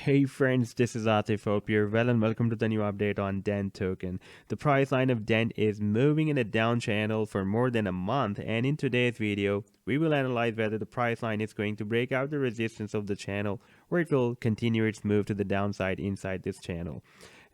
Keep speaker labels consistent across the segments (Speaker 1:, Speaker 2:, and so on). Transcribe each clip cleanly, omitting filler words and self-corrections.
Speaker 1: Hey friends, this is Atif. Hope you're well and welcome to the new update on DENT token. The price line of DENT is moving in a down channel for more than a month, and in today's video, we will analyze whether the price line is going to break out the resistance of the channel or it will continue its move to the downside inside this channel.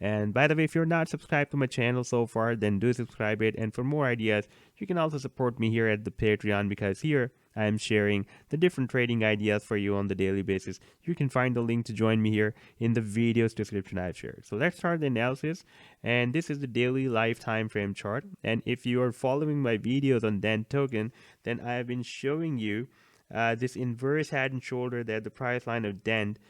Speaker 1: And by the way, if you're not subscribed to my channel so far, then do subscribe it. And for more ideas, you can also support me here at the Patreon, because here I am sharing the different trading ideas for you on the daily basis. You can find the link to join me here in the video's description I've shared. So let's start the analysis. And this is the daily live time frame chart. And if you are following my videos on DENT token, then I have been showing you this inverse head and shoulder that the price line of DENT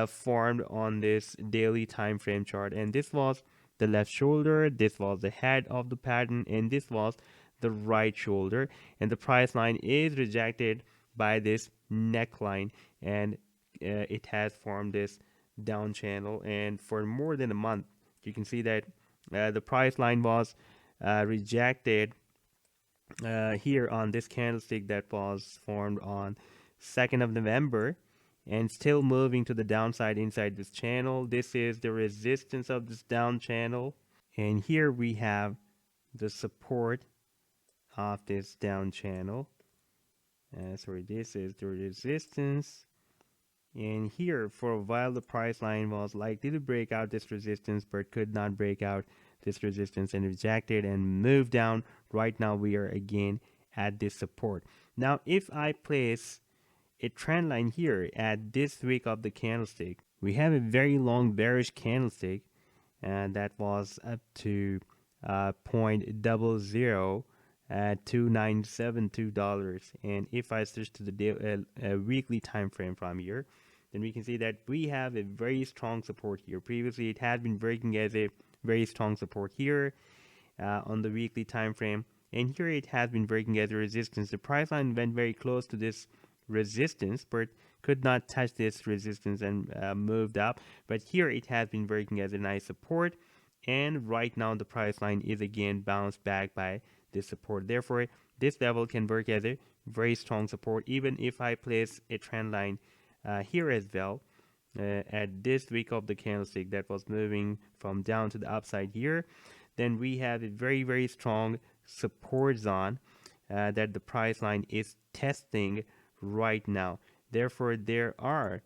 Speaker 1: formed on this daily time frame chart. And this was the left shoulder, this was the head of the pattern, and this was the right shoulder. And the price line is rejected by this neckline, and it has formed this down channel. And for more than a month, you can see that the price line was rejected here on this candlestick that was formed on 2nd of November, and still moving to the downside inside this channel. This is the resistance of this down channel, and here we have the support of this down channel. Sorry, this is the resistance, and here for a while the price line was likely to break out this resistance but could not break out this resistance and rejected and moved down. Right now we are again at this support. Now if I place a trend line here at this wick of the candlestick, we have a very long bearish candlestick, and that was up to $0.002972. And if I switch to the weekly time frame from here, then we can see that we have a very strong support here. Previously it had been breaking as a very strong support here on the weekly time frame, and here it has been breaking as a resistance. The price line went very close to this resistance but could not touch this resistance and moved up, but here it has been breaking as a nice support, and right now the price line is again bounced back by this support. Therefore this level can work as a very strong support. Even if I place a trend line here as well at this wick of the candlestick that was moving from down to the upside here, then we have a very strong support zone that the price line is testing right now. Therefore there are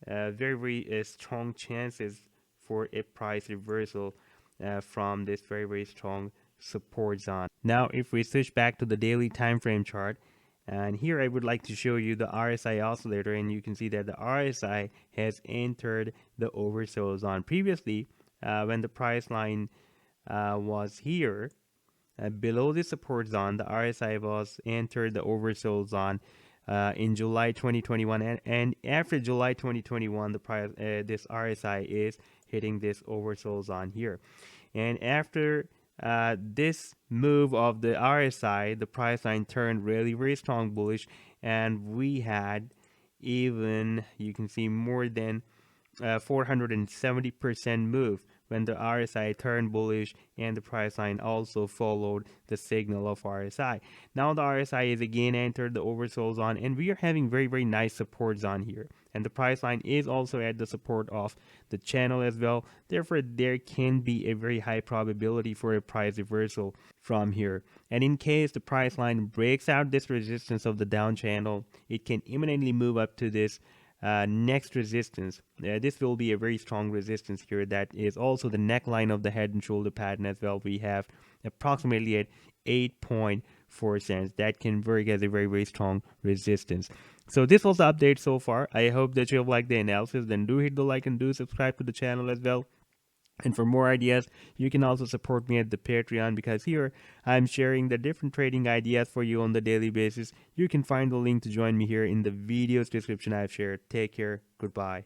Speaker 1: very strong chances for a price reversal from this very strong support zone. Now if we switch back to the daily time frame chart, and here I would like to show you the RSI oscillator, and you can see that the RSI has entered the oversold zone. Previously when the price line was here below the support zone, the RSI was entered the oversold zone in July 2021, and after July 2021 the price this RSI is hitting this oversold zone here. And after this move of the RSI, the price line turned really very strong bullish, and we had even, you can see, more than 470% move when the RSI turned bullish, and the price line also followed the signal of RSI. Now the RSI is again entered the oversold zone, and we are having very nice support zone here, and the price line is also at the support of the channel as well. Therefore there can be a very high probability for a price reversal from here, and in case the price line breaks out this resistance of the down channel, it can imminently move up to this next resistance. This will be a very strong resistance here. That is also the neckline of the head and shoulder pattern as well. We have approximately at 8.4 cents. That can work as a very strong resistance. So this was the update so far. I hope that you have liked the analysis. Then do hit the like and do subscribe to the channel as well. And for more ideas, you can also support me at the Patreon, because here I'm sharing the different trading ideas for you on the daily basis. You can find the link to join me here in the video's description I've shared. Take care. Goodbye.